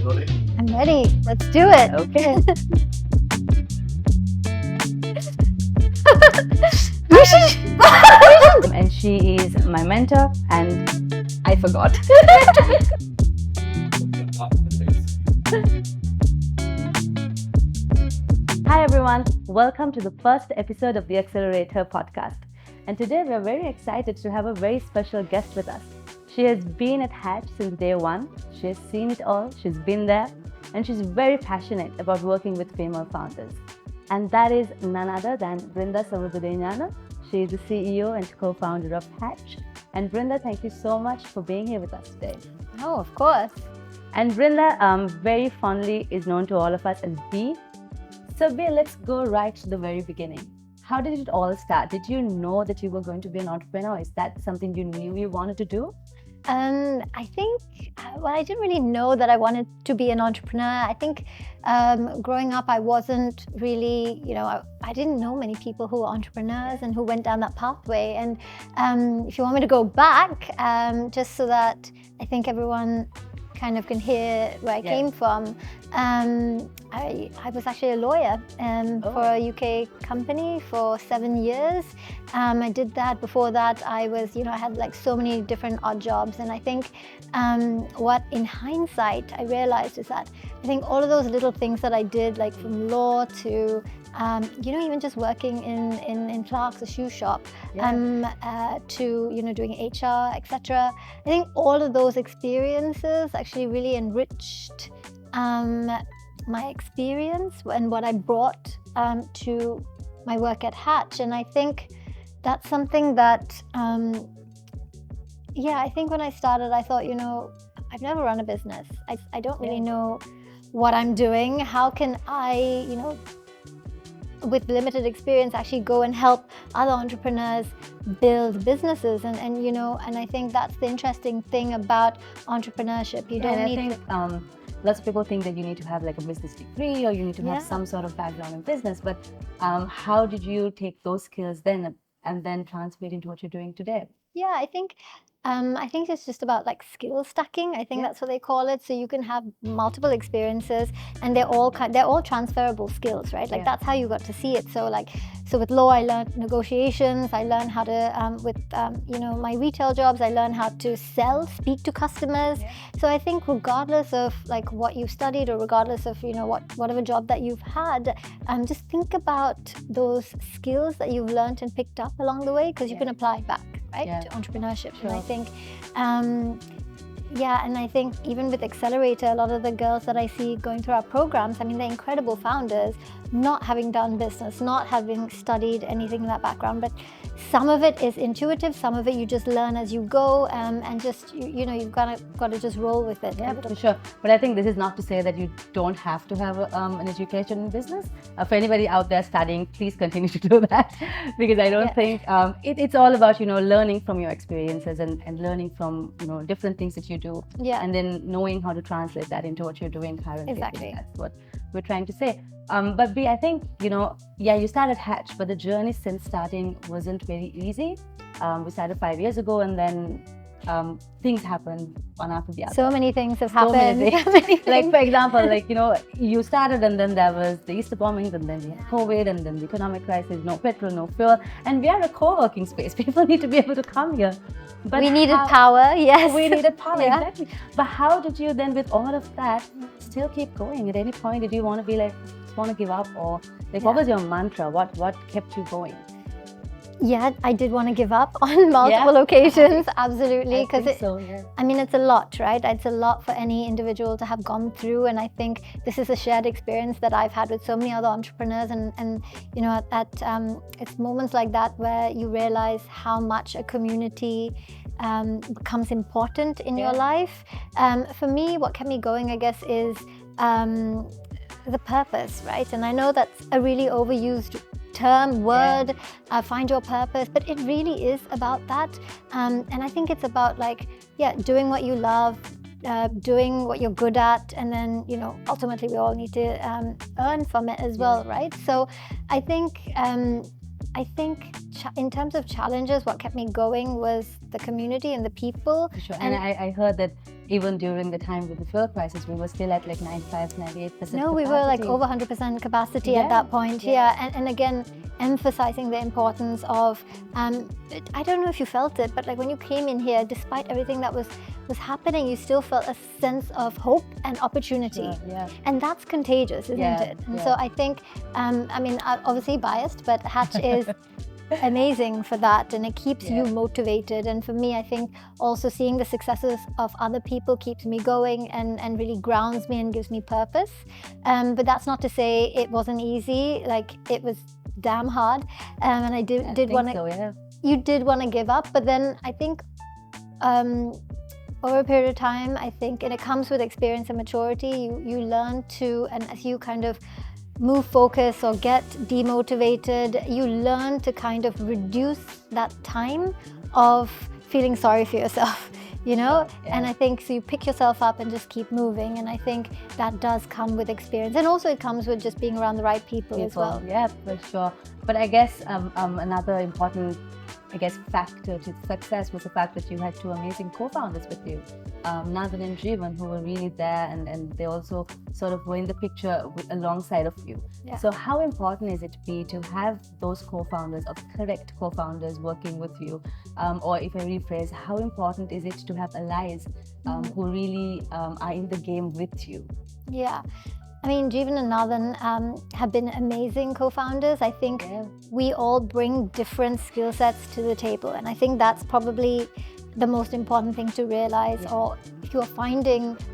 ready? I'm ready. Let's do it. Okay. And she is my mentor, and I forgot. Hi everyone, welcome to the first episode of the AccelerateHer podcast. And today we are very excited to have a very special guest with us. She has been at Hatch since day one. She has seen it all, she's been there, and she's very passionate about working with female founders. And that is none other than Brinda Samubudenyana. She is the CEO and co-founder of Hatch. And Brinda, thank you so much for being here with us today. Oh, of course. And Brinda very fondly is known to all of us as B. So B, let's go right to the very beginning. How did it all start? Did you know that you were going to be an entrepreneur? Is that something you knew you wanted to do? I think, I didn't really know that I wanted to be an entrepreneur. I think growing up, I wasn't really, I didn't know many people who were entrepreneurs and who went down that pathway. And if you want me to go back, just so that I think everyone kind of can hear where I came from, I was actually a lawyer for a UK company for 7 years. I did that. Before that, I was, I had like so many different odd jobs. And I think what in hindsight I realized is that I think all of those little things that I did, like from law to even just working in Clark's, a shoe shop, to doing HR, etc. I think all of those experiences actually really enriched my experience and what I brought to my work at Hatch. And I think that's something that, I think when I started, I thought, I've never run a business. I don't really know what I'm doing. How can I, with limited experience, actually go and help other entrepreneurs build businesses? And I think that's the interesting thing about entrepreneurship. You don't need to... Lots of people think that you need to have like a business degree or you need to have some sort of background in business, but how did you take those skills then and then translate into what you're doing today? Yeah, I think it's just about like skill stacking. I think that's what they call it. So you can have multiple experiences, and they're all transferable skills, right? Like that's how you got to see it. So with law, I learned negotiations. I learned how to with my retail jobs, I learned how to speak to customers. So I think regardless of like what you've studied or regardless of whatever job that you've had, just think about those skills that you've learned and picked up along the way, because you can apply back, right, to entrepreneurship. Sure. And I think, and I think even with Accelerator, a lot of the girls that I see going through our programs, I mean, they're incredible founders, not having done business, not having studied anything in that background, but some of it is intuitive, some of it you just learn as you go, and just, you've got to just roll with it. Yeah, for sure. But I think this is not to say that you don't have to have an education in business. For anybody out there studying, please continue to do that, because I don't think it's all about, learning from your experiences and learning from, different things that you do, and then knowing how to translate that into what you're doing currently. Exactly. That's what we're trying to say. But B, I think, you started Hatch, but the journey since starting wasn't very easy. We started 5 years ago, and then things happened one after the other. So many things have happened. Like, for example, you started, and then there was the Easter bombings, and then we had COVID, and then the economic crisis, no petrol, no fuel. And we are a co-working space. People need to be able to come here. But we needed power, yes. We needed power, exactly. But how did you then, with all of that, still keep going? At any point, did you want to be like, want to give up, or what was your mantra? What kept you going? Yeah, I did want to give up on multiple occasions, absolutely, because it's a lot, right? It's a lot for any individual to have gone through, and I think this is a shared experience that I've had with so many other entrepreneurs, and it's moments like that where you realize how much a community becomes important in your life. For me, what kept me going, I guess, is the purpose, right? And I know that's a really overused word, find your purpose, but it really is about that. And I think it's about doing what you love, doing what you're good at, and then ultimately we all need to earn from it as well, right? So I think in terms of challenges, what kept me going was the community and the people. For sure. And I heard that even during the time with the fuel crisis, we were still at like 95, 98% No, we were like over 100% capacity at that point. Yeah. And again, emphasizing the importance of, I don't know if you felt it, but like when you came in here, despite everything that was happening, you still felt a sense of hope and opportunity. Sure, and that's contagious, isn't it? And so I think, I mean, I'm obviously biased, but Hatch is amazing for that, and it keeps you motivated. And for me, I think also seeing the successes of other people keeps me going and really grounds me and gives me purpose. But that's not to say it wasn't easy. Like, it was damn hard, and I did want to. You did want to give up, but then I think over a period of time, I think, and it comes with experience and maturity, you learn to, and as you kind of move focus or get demotivated, you learn to kind of reduce that time of feeling sorry for yourself, you know? And I think so you pick yourself up and just keep moving, and I think that does come with experience, and also it comes with just being around the right people as well. Yeah, for sure. But I guess another important factor to success was the fact that you had two amazing co-founders with you, Nathan and Jeevan, who were really there, and they also sort of were in the picture alongside of you. So how important is it to have those co-founders, or correct co-founders, working with you? Or if I rephrase, how important is it to have allies who really are in the game with you? Yeah. I mean, Jeevan and Nathan have been amazing co-founders. I think we all bring different skill sets to the table, and I think that's probably the most important thing to realize. Or if you're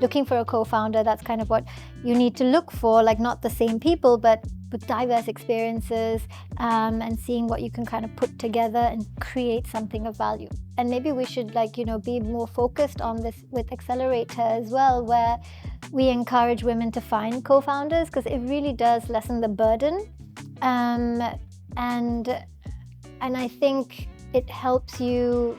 looking for a co-founder, that's kind of what you need to look for, like not the same people, but with diverse experiences, and seeing what you can kind of put together and create something of value. And maybe we should, like, you know, be more focused on this with AccelerateHer as well, where we encourage women to find co-founders, because it really does lessen the burden, and I think it helps you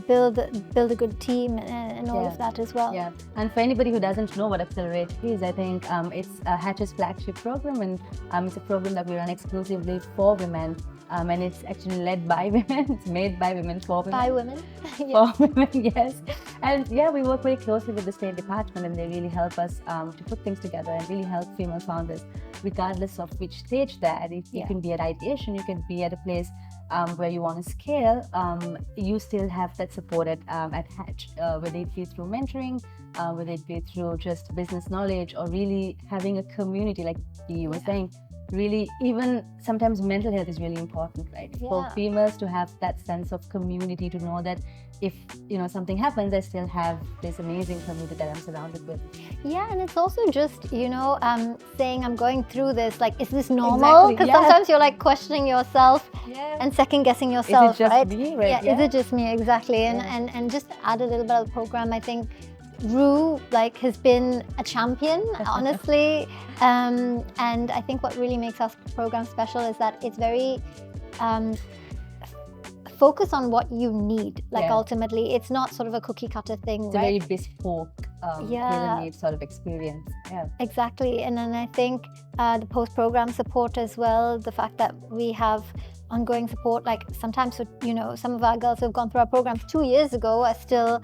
build a good team and all of that as well. Yeah, and for anybody who doesn't know what Accelerate is, I think it's Hatch's flagship program, and it's a program that we run exclusively for women, and it's actually led by women. It's made by women for women. By women. For women, yes. And we work very closely with the State Department, and they really help us to put things together and really help female founders, regardless of which stage they're at. You can be at ideation, you can be at a place where you want to scale, you still have that support at Hatch, whether it be through mentoring, whether it be through just business knowledge, or really having a community, like you were saying. Really, even sometimes mental health is really important, right? For females to have that sense of community, to know that if something happens, I still have this amazing community that I'm surrounded with. Yeah, and it's also just saying, I'm going through this, like, is this normal? Because sometimes you're like questioning yourself and second guessing yourself. Is it just right? me? Right? Is it just me? Exactly. And just to add a little bit of the program, I think Rue has been a champion, honestly, and I think what really makes our program special is that it's very focused on what you need. Like ultimately, it's not sort of a cookie cutter thing. It's a very bespoke, tailor-made sort of experience. Yeah, exactly. And then I think the post-program support as well, the fact that we have ongoing support, like sometimes some of our girls who have gone through our programs 2 years ago are still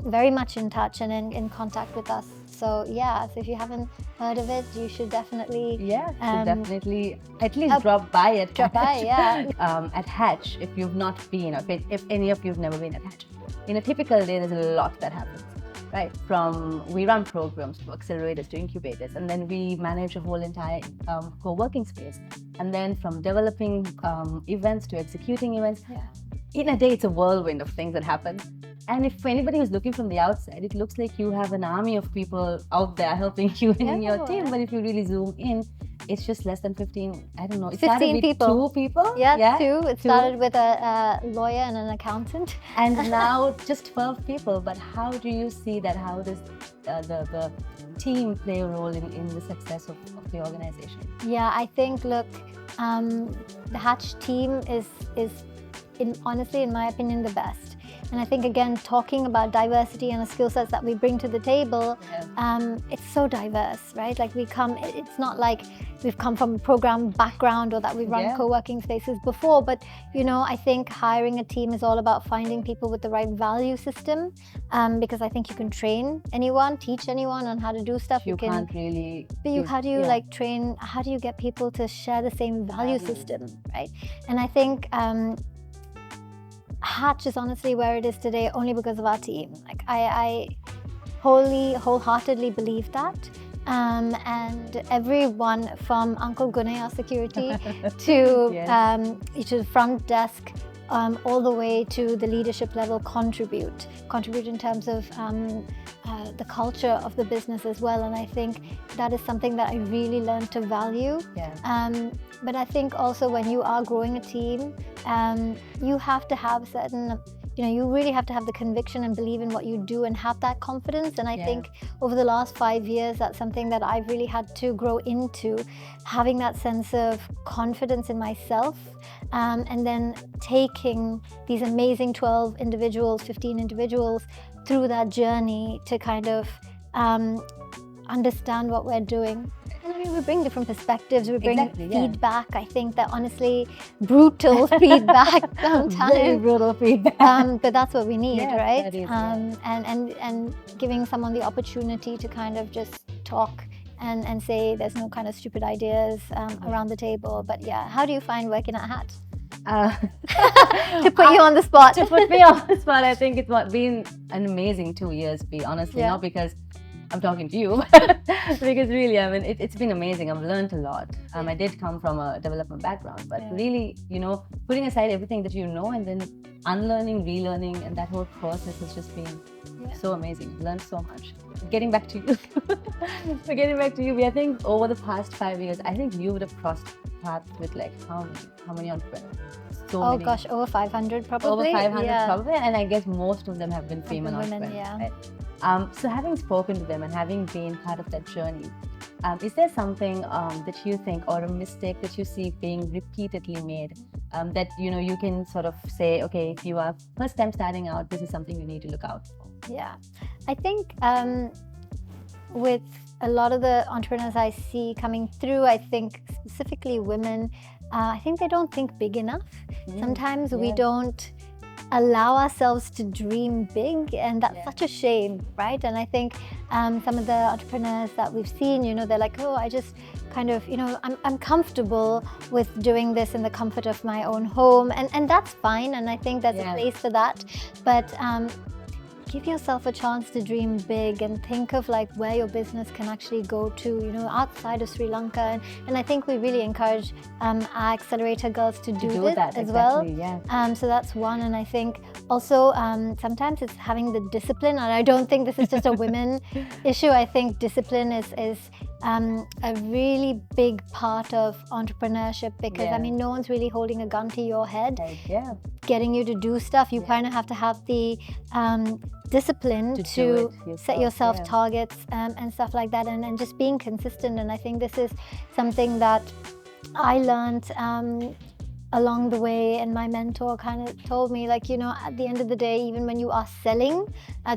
very much in touch and in contact with us. So so if you haven't heard of it, you should definitely definitely at least drop by at at Hatch, if you've not been, or if any of you've never been at Hatch. In a typical day, there's a lot that happens. Right, from we run programs to accelerators to incubators, and then we manage a whole entire co-working space, and then from developing events to executing events. In a day, it's a whirlwind of things that happen. And if anybody who's looking from the outside, it looks like you have an army of people out there helping you in your team. But if you really zoom in, it's just less than 15, I don't know. It 15 people. 2 people? Yeah, 2. It started with a lawyer and an accountant. And now just 12 people. But how do you see that? How does the team play a role in the success of the organization? Yeah, I think, look, the Hatch team is honestly, in my opinion, the best. And I think, again, talking about diversity and the skill sets that we bring to the table, it's so diverse, right? Like it's not like we've come from a program background or that we've run co-working spaces before, but I think hiring a team is all about finding people with the right value system, because I think you can train anyone, teach anyone on how to do stuff. You can't really. But how do you train? How do you get people to share the same value system, right? And I think Hatch is honestly where it is today only because of our team. Like I wholeheartedly believe that. And everyone from Uncle Gunay, our security, to the front desk, all the way to the leadership level, contribute in terms of the culture of the business as well. And I think that is something that I really learned to value. But I think also when you are growing a team, you have to have certain, you really have to have the conviction and believe in what you do and have that confidence. And I think over the last 5 years, that's something that I've really had to grow into, having that sense of confidence in myself, and then taking these amazing 12 individuals, 15 individuals through that journey to kind of understand what we're doing. And I mean, we bring different perspectives, we bring feedback. I think that honestly, brutal feedback sometimes. Very brutal feedback. But that's what we need, right? That is, and giving someone the opportunity to kind of just talk and say there's no kind of stupid ideas around the table. But how do you find working at Hatch? To put you on the spot. To put me on the spot, I think it's been an amazing 2 years, honestly, not because I'm talking to you, because really, I mean, it's been amazing. I've learned a lot. I did come from a development background, but really, putting aside everything that and then unlearning, relearning, and that whole process has just been so amazing. I've learned so much. Getting back to you, I think over the past 5 years, I think you would have crossed paths with like how many entrepreneurs? So many. Gosh, over 500 probably. Over 500 probably, and I guess most of them have been female entrepreneurs. Right? So having spoken to them and having been part of that journey, is there something that you think, or a mistake that you see being repeatedly made, that you can sort of say, okay, if you are first time starting out, this is something you need to look out for? Yeah, I think with a lot of the entrepreneurs I see coming through, I think specifically women, I think they don't think big enough. Sometimes we don't allow ourselves to dream big, and that's such a shame, right? And I think some of the entrepreneurs that we've seen, they're like, oh, I just kind of, I'm comfortable with doing this in the comfort of my own home, and that's fine, and I think there's a place for that, but give yourself a chance to dream big and think of like where your business can actually go to, outside of Sri Lanka. And I think we really encourage our AccelerateHer girls to do this as well. So that's one. And I think also sometimes it's having the discipline. And I don't think this is just a women issue. I think discipline is a really big part of entrepreneurship, because I mean, no one's really holding a gun to your head, getting you to do stuff. You kind of have to have the discipline to set yourself targets and stuff like that, and just being consistent. And I think this is something that I learned along the way, and my mentor kind of told me, like, at the end of the day, even when you are selling,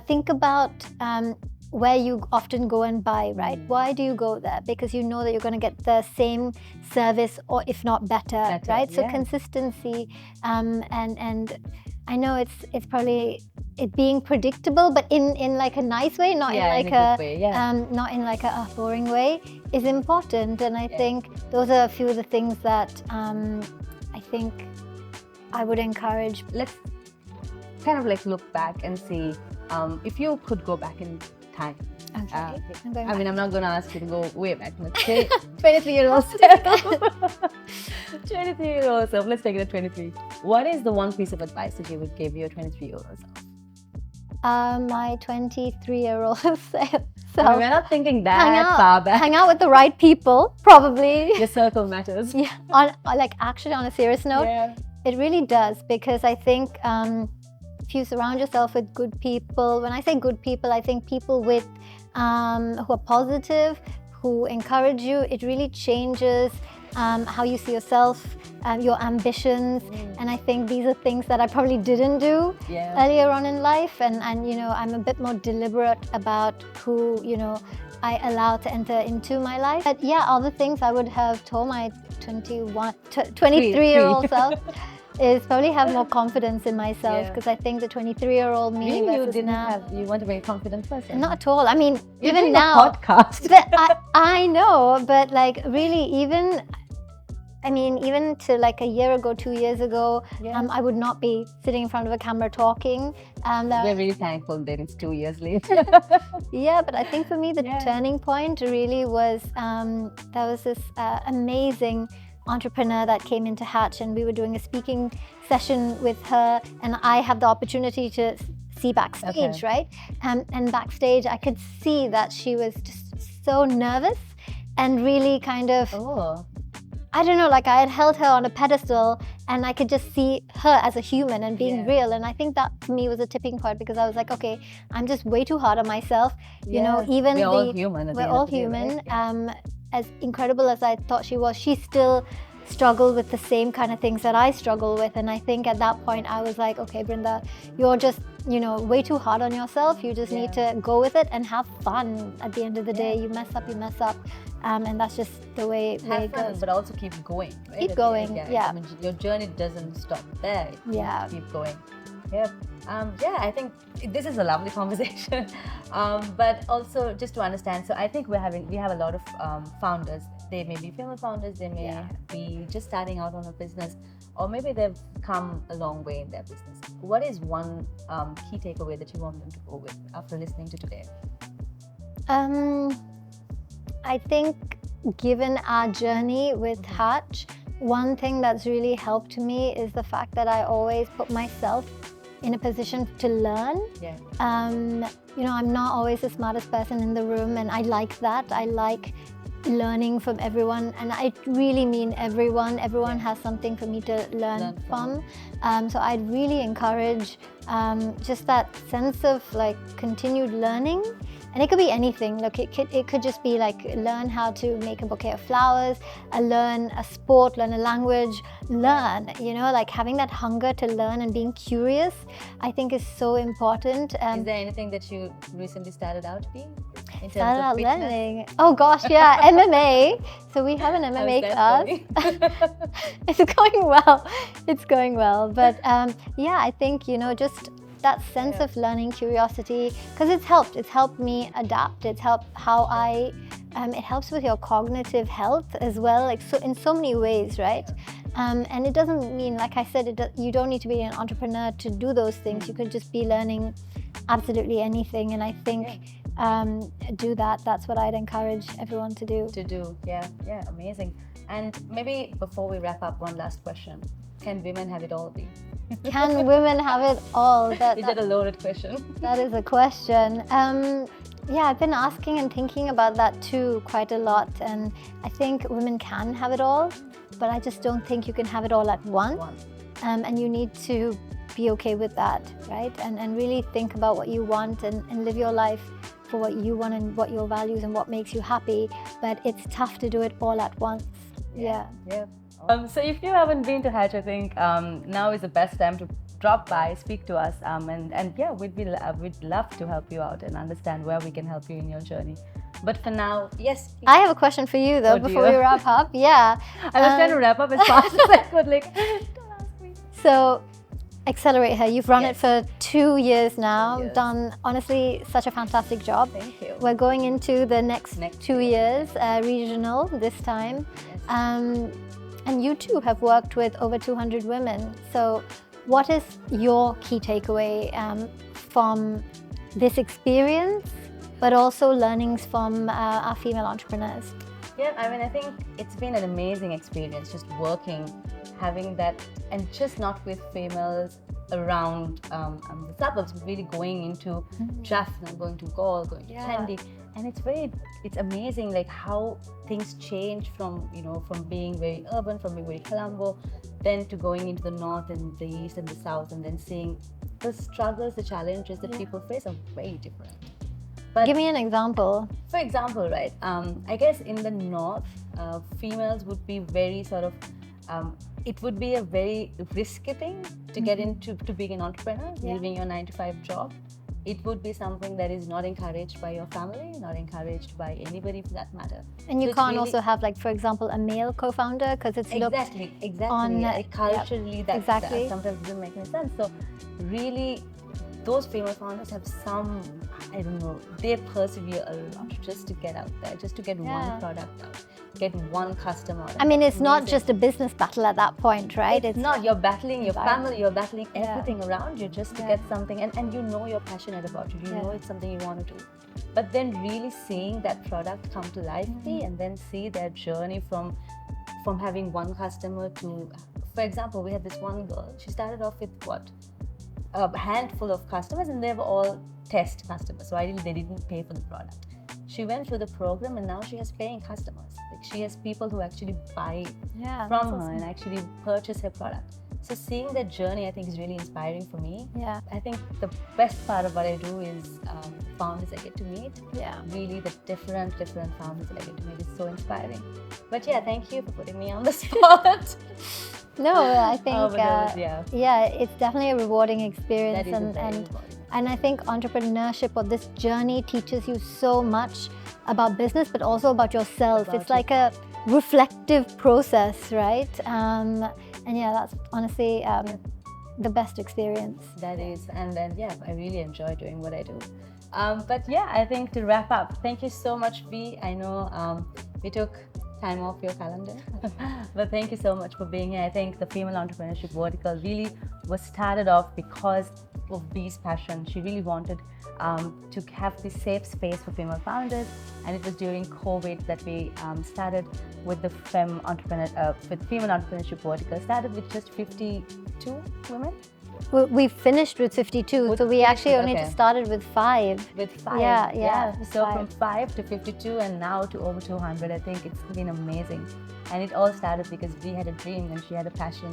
think about where you often go and buy, right? Why do you go there? Because you know that you're going to get the same service, or if not better, right? So consistency, and I know it's probably it being predictable, but in like a nice way, not in like not in like a boring way, is important. And I think those are a few of the things that I think I would encourage. Let's kind of like look back and see if you could go back in time. Okay. I mean, I'm not going to ask you to go way back. Let's say 23-year-old self. 23-year-old self. Let's take it at 23. What is the one piece of advice that you would give your 23-year-old self? My 23-year-old self. I mean, we're not thinking that far back. Hang out with the right people, probably. Your circle matters. Yeah. Actually, on a serious note, it really does, because I think if you surround yourself with good people, when I say good people, I think people with who are positive, who encourage you, it really changes how you see yourself, your ambitions. And I think these are things that I probably didn't do earlier on in life. And you know, I'm a bit more deliberate about who, you know, I allow to enter into my life. But yeah, all the things I would have told my 23-year-old self is probably have more confidence in myself, because I think the 23-year-old me versus now. You weren't a very confident person. Not at all. I mean, You're even doing now. a podcast. But I know, but like really, even to like a year ago, 2 years ago, I would not be sitting in front of a camera talking. We're really thankful that it's 2 years later. Yeah, but I think for me, the turning point really was, there was this amazing entrepreneur that came into Hatch, and we were doing a speaking session with her, and I had the opportunity to see backstage, right? And backstage, I could see that she was just so nervous and really kind of, I don't know, like I had held her on a pedestal, and I could just see her as a human and being real. And I think that for me was a tipping point, because I was like, okay, I'm just way too hard on myself. You know, even we're all human. We're all human. As incredible as I thought she was, she still struggled with the same kind of things that I struggle with. And I think at that point I was like, okay, Brinda, you're just, you know, way too hard on yourself. You just need to go with it and have fun. At the end of the day, you mess up, and that's just the way it goes. But also keep going. Right? Keep going, I mean, your journey doesn't stop there. Keep going. I think this is a lovely conversation. But also just to understand, so I think we have a lot of founders. They may be female founders, they may be just starting out on a business, or maybe they've come a long way in their business. What is one key takeaway that you want them to go with after listening to today? I think, given our journey with Hatch, one thing that's really helped me is the fact that I always put myself in a position to learn. You know, I'm not always the smartest person in the room, and I like that. I like learning from everyone, and I really mean everyone. Everyone has something for me to learn from. So I'd really encourage just that sense of like continued learning. And it could be anything. Look, it could just be like learn how to make a bouquet of flowers, learn a sport, learn a language, you know, like having that hunger to learn and being curious, I think is so important. Is there anything that you recently started out being? Started out learning. Oh gosh, yeah, MMA. So we have an MMA class. It's going well. It's going well. But yeah, I think, you know, just that sense of learning, curiosity, because it's helped me adapt. It's helped how it helps with your cognitive health as well, like so in so many ways, right? And it doesn't mean, like I said, you don't need to be an entrepreneur to do those things. You could just be learning absolutely anything, and I think do that. That's what I'd encourage everyone to do. Yeah, amazing. And maybe before we wrap up, one last question: can women have it all? Can women have it all? Is that a loaded question? That is a question. Yeah, I've been asking and thinking about that too quite a lot, and I think women can have it all, but I just don't think you can have it all at once. And you need to be okay with that, right? And really think about what you want and live your life for what you want and what your values and what makes you happy. But it's tough to do it all at once. Yeah. So if you haven't been to Hatch, I think now is the best time to drop by, speak to us, and yeah, we'd love to help you out and understand where we can help you in your journey. But for now, yes. I have a question for you though, before we wrap up. Yeah. I was trying to wrap up as fast as I could. Like, don't ask me. So, AccelerateHer, you've run it for 2 years now. Done, honestly, such a fantastic job. Thank you. We're going into the next 2 years, regional this time. And you too have worked with over 200 women. So what is your key takeaway from this experience, but also learnings from our female entrepreneurs? Yeah, I mean, I think it's been an amazing experience just working, having that, and just not with females around the suburbs, really going into Jaffna, going to Gaul, going to Kandy. And it's amazing like how things change from, you know, from being very urban, from being very Colombo, then to going into the north and the east and the south, and then seeing the struggles, the challenges that people face are very different. But Give me an example. for example, right, I guess in the north, females would be very sort of, it would be a very risky thing to get into to being an entrepreneur, leaving your 9-to-5 job. It would be something that is not encouraged by your family, not encouraged by anybody for that matter. And you So it's can't really- also have, like, for example, a male co-founder because it's looked exactly. on, Like, culturally, that exactly. sometimes doesn't make any sense. So really, those female founders have some, I don't know, they persevere a lot just to get out there, just to get one product out, get one customer out. I mean, it's not amazing. just a business battle at that point, right? It's not, you're battling your family, you're battling Yeah. everything around you just to get something, and you know you're passionate about it, you know it's something you want to do. But then really seeing that product come to life, and then see their journey from having one customer to, for example, we had this one girl, she started off with what? A handful of customers, and they were all test customers, so ideally they didn't pay for the product. She went through the program and now she has paying customers. Like, she has people who actually buy from her and actually purchase her product. So seeing that journey, I think, is really inspiring for me. Yeah. I think the best part of what I do is founders I get to meet. Yeah. Really, the different founders that I get to meet is so inspiring. But yeah, thank you for putting me on the spot. No, I think but that was, it's definitely a rewarding experience, That is a very rewarding. and I think entrepreneurship or this journey teaches you so much about business, but also about yourself. It's like a reflective process, right? And yeah, that's honestly the best experience. That is, and then I really enjoy doing what I do. But yeah, I think to wrap up, thank you so much, B. I know we took time off your calendar, but thank you so much for being here. I think the female entrepreneurship vertical really was started off because of B's passion. She really wanted to have this safe space for female founders, and it was during COVID that we started with the female entrepreneurship vertical. Started with just 52 women. We finished with 52, so we actually only just started with 5. With 5, yeah. So from 5 to 52 and now to over 200, I think it's been amazing. And it all started because we had a dream and she had a passion.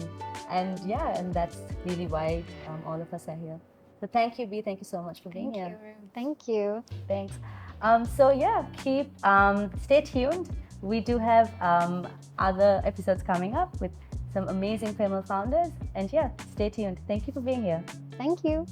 And and that's really why all of us are here. So thank you, B. Thank you so much for being here. Thank you. Thanks. Stay tuned. We do have other episodes coming up with some amazing female founders. And stay tuned. Thank you for being here. Thank you.